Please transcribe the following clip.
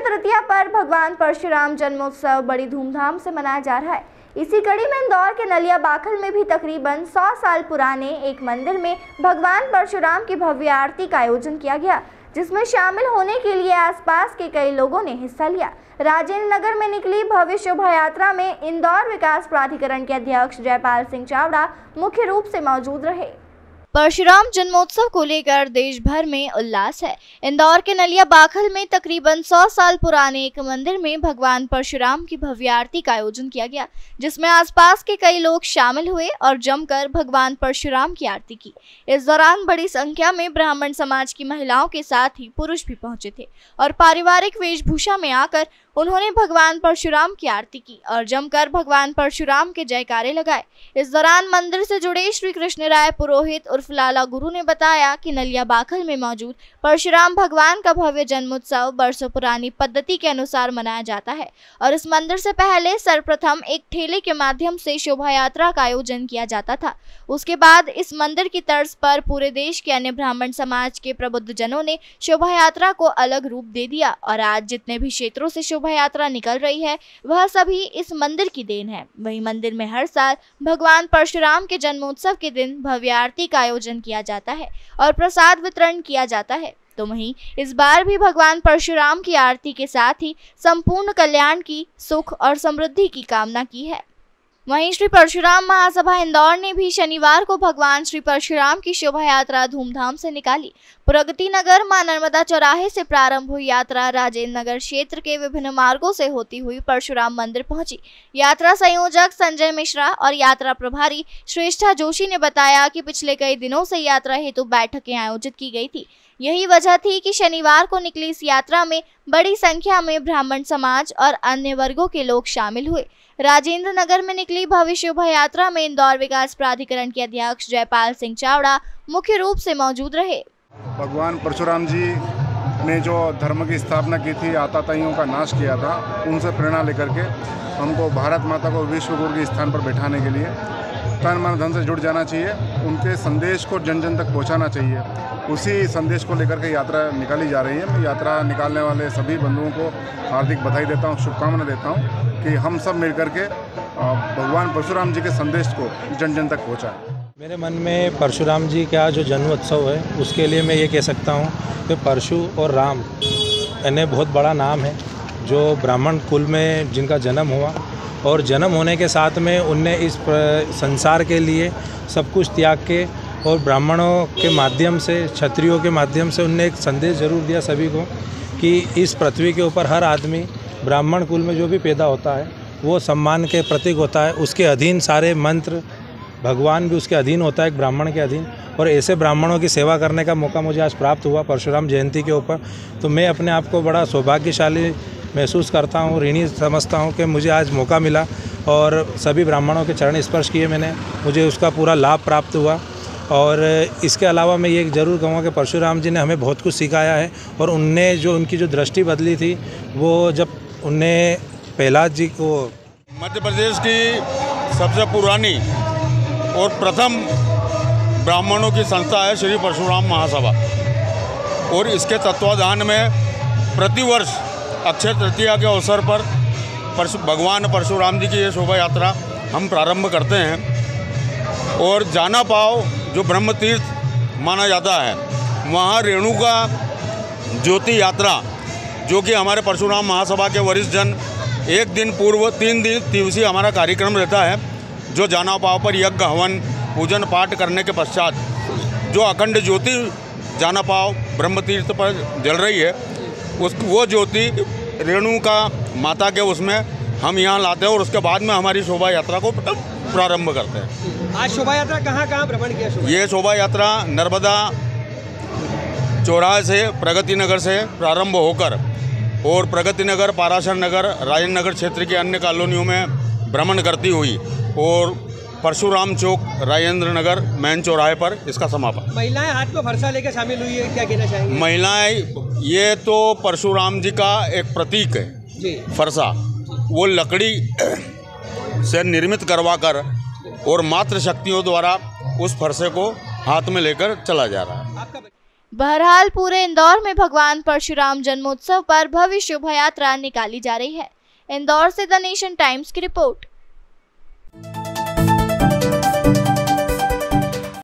तृतीया पर भगवान परशुराम जन्मोत्सव बड़ी धूमधाम से मनाया जा रहा है। इसी कड़ी में इंदौर के नलिया बाखल में भी तकरीबन 100 साल पुराने एक मंदिर में भगवान परशुराम की भव्य आरती का आयोजन किया गया, जिसमें शामिल होने के लिए आसपास के कई लोगों ने हिस्सा लिया। राजेंद्र नगर में निकली भव्य शोभा यात्रा में इंदौर विकास प्राधिकरण के अध्यक्ष जयपाल सिंह चावड़ा मुख्य रूप से मौजूद रहे। परशुराम जन्मोत्सव को लेकर देश भर में उल्लास है। इंदौर के नलिया बाखल में तकरीबन 100 साल पुराने एक मंदिर में भगवान परशुराम की भव्य आरती का आयोजन किया गया, जिसमें आसपास के कई लोग शामिल हुए और जमकर भगवान परशुराम की आरती की। इस दौरान बड़ी संख्या में ब्राह्मण समाज की महिलाओं के साथ ही पुरुष भी पहुंचे थे और पारिवारिक वेशभूषा में आकर उन्होंने भगवान परशुराम की आरती की और जमकर भगवान परशुराम के जयकारे लगाए। इस दौरान मंदिर से जुड़े श्री कृष्ण राय पुरोहित उर्फ लाला गुरु ने बताया कि नलिया बाखल में मौजूद परशुराम भगवान का भव्य जन्मोत्सव वर्षों पुरानी पद्धति के अनुसार मनाया जाता है और इस मंदिर से पहले सर्वप्रथम एक ठेले के माध्यम से शोभा यात्रा का आयोजन किया जाता था। उसके बाद इस मंदिर की तर्ज पर पूरे देश के अन्य ब्राह्मण समाज के प्रबुद्ध जनों ने शोभा यात्रा को अलग रूप दे दिया और आज जितने भी क्षेत्रों से शोभा यात्रा निकल रही है वह सभी इस मंदिर की देन है। वहीं मंदिर में हर साल भगवान परशुराम के जन्मोत्सव के दिन भव्य आरती का आयोजन किया जाता है और प्रसाद वितरण किया जाता है। तो वहीं इस बार भी भगवान परशुराम की आरती के साथ ही संपूर्ण कल्याण की, सुख और समृद्धि की कामना की है। वहीं श्री परशुराम महासभा इंदौर ने भी शनिवार को भगवान श्री परशुराम की शोभा यात्रा धूमधाम से निकाली। प्रगति नगर मां नर्मदा चौराहे से प्रारंभ हुई यात्रा राजेंद्र नगर क्षेत्र के विभिन्न मार्गों से होती हुई परशुराम मंदिर पहुंची। यात्रा संयोजक संजय मिश्रा और यात्रा प्रभारी श्रेष्ठा जोशी ने बताया कि पिछले कई दिनों से यात्रा हेतु बैठकें आयोजित की गई थी। यही वजह थी कि शनिवार को निकली इस यात्रा में बड़ी संख्या में ब्राह्मण समाज और अन्य वर्गों के लोग शामिल हुए। राजेंद्र नगर में निकली भव्य शोभा यात्रा में इंदौर विकास प्राधिकरण के अध्यक्ष जयपाल सिंह चावड़ा मुख्य रूप से मौजूद रहे। भगवान परशुराम जी ने जो धर्म की स्थापना की थी, आताताइयों का नाश किया था, उनसे प्रेरणा लेकर के हमको भारत माता को विश्व गुरु के स्थान पर बैठाने के लिए तन मन धन से जुड़ जाना चाहिए। उनके संदेश को जन जन तक पहुंचाना चाहिए। उसी संदेश को लेकर के यात्रा निकाली जा रही है। मैं यात्रा निकालने वाले सभी बंधुओं को हार्दिक बधाई देता हूं, शुभकामना देता हूं कि हम सब मिलकर के भगवान परशुराम जी के संदेश को जन जन तक पहुँचाएँ। मेरे मन में परशुराम जी का जो जन्मोत्सव है उसके लिए मैं ये कह सकता हूँ कि परशु और राम इन्हें बहुत बड़ा नाम है, जो ब्राह्मण कुल में जिनका जन्म हुआ और जन्म होने के साथ में उनने इस संसार के लिए सब कुछ त्याग के और ब्राह्मणों के माध्यम से, क्षत्रियों के माध्यम से उनने एक संदेश जरूर दिया सभी को कि इस पृथ्वी के ऊपर हर आदमी ब्राह्मण कुल में जो भी पैदा होता है वो सम्मान के प्रतीक होता है। उसके अधीन सारे मंत्र, भगवान भी उसके अधीन होता है, एक ब्राह्मण के अधीन। और ऐसे ब्राह्मणों की सेवा करने का मौका मुझे आज प्राप्त हुआ परशुराम जयंती के ऊपर, तो मैं अपने आप को बड़ा सौभाग्यशाली महसूस करता हूँ, ऋणी समझता हूँ कि मुझे आज मौका मिला और सभी ब्राह्मणों के चरण स्पर्श किए मैंने, मुझे उसका पूरा लाभ प्राप्त हुआ। और इसके अलावा मैं ये ज़रूर कहूँगा कि परशुराम जी ने हमें बहुत कुछ सिखाया है और उनने जो उनकी जो दृष्टि बदली थी वो जब उनने प्रहलाद जी को, मध्य प्रदेश की सबसे पुरानी और प्रथम ब्राह्मणों की संस्था है श्री परशुराम महासभा और इसके तत्वाधान में प्रतिवर्ष अक्षय तृतीया के अवसर पर भगवान परशुराम जी की ये शोभा यात्रा हम प्रारंभ करते हैं। और जाना पाव जो ब्रह्म तीर्थ माना जाता है, वहाँ रेणुका ज्योति यात्रा, जो कि हमारे परशुराम महासभा के वरिष्ठ जन एक दिन पूर्व 3 दिन दिवसीय हमारा कार्यक्रम रहता है, जो जाना पाव पर यज्ञ हवन पूजन पाठ करने के पश्चात जो अखंड ज्योति जाना पाव ब्रह्म तीर्थ पर जल रही है, वो ज्योति रेणुका माता के उसमें हम यहाँ लाते हैं और उसके बाद में हमारी शोभा यात्रा को प्रारंभ करते हैं। आज शोभा यात्रा कहाँ भ्रमण किया? ये शोभा यात्रा नर्मदा चौराहे से, प्रगति नगर से प्रारंभ होकर और प्रगति नगर, पाराशर नगर, राजेंद्र नगर क्षेत्र के अन्य कॉलोनियों में भ्रमण करती हुई और परशुराम चौक, राजेंद्र नगर मेन चौराहे पर इसका समापन। महिलाएं हाथ में फरसा लेकर शामिल हुई है, क्या कहना चाहेंगे? महिलाएं, ये तो परशुराम जी का एक प्रतीक है जी। फरसा वो लकड़ी से निर्मित करवाकर और मात्र शक्तियों द्वारा उस फरसे को हाथ में लेकर चला जा रहा है। बहरहाल पूरे इंदौर में भगवान परशुराम जन्मोत्सव पर भव्य शोभा यात्रा निकाली जा रही है। इंदौर से द नेशन टाइम्स की रिपोर्ट।